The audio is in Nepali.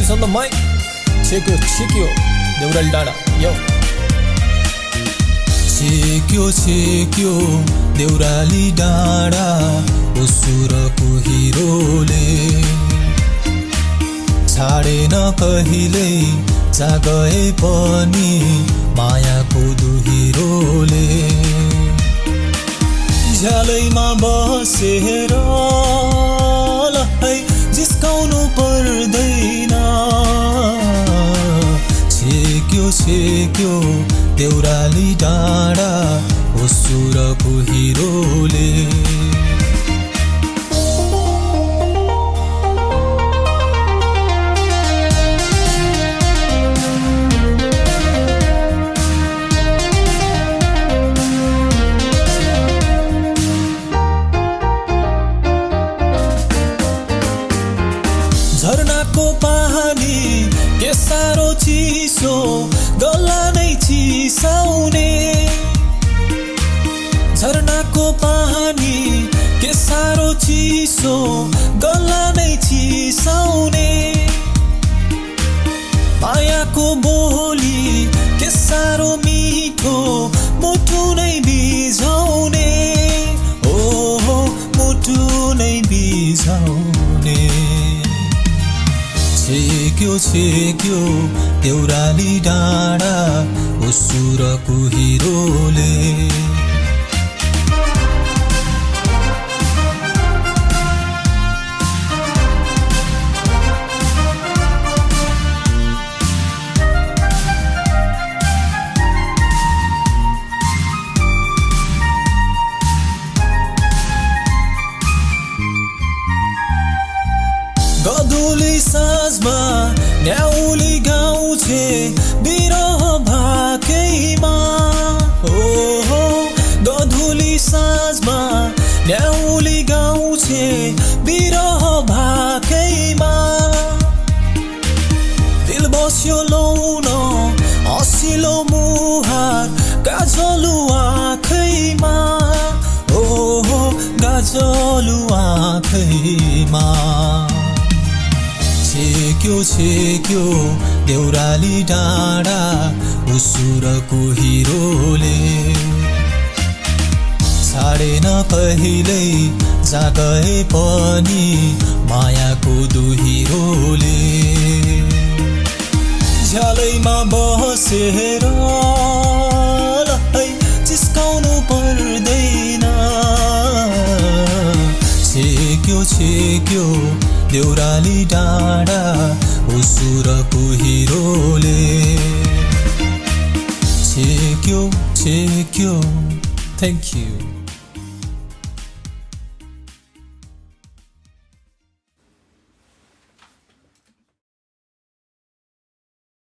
is on the mic. Check yo, Neural Dada, yo. Check yo, Neurali Dada, उसुरको हिरोले छाडेन कहिल्यै जागए पनि मायाको दुहिरोले झ्यालैमा बसेर जिस्काउनु पर्दैन छेक्यो देउराली डाँडा उसुरको हिरोले झरनाको पानी के सारो चिसो गल्ला नै चिसाउने झरनाको पानी के सारो चिसो गल्ला नै चिसाउने मायाको बोली के सारो मिठो मुटु नै बिझाउने ओहो मुटु नै बिझाउने छेक्यो देउराली डाँडा उसुरको हिरोले गधुली साँझमा न्याउली गाउँछे बिरह भाकैमा ओहो गधुली साँझमा न्याउली गाउँछे बिरह भाकैमा दिल बस्यो लौन हँसिलो मुहार गाजलु आँखैमा ओहो गाजलु आँखैमा छेक्यो देउराली डाँडा उसुरको हिरोले छाडेन कहिल्यै जागए पनि मायाको दुहिरोले झ्यालैमा बसेर जिस्काउनु पर्दैन छेक्यो देउराली डाँडा उसुरको हिरोले छेक्यो Thank you.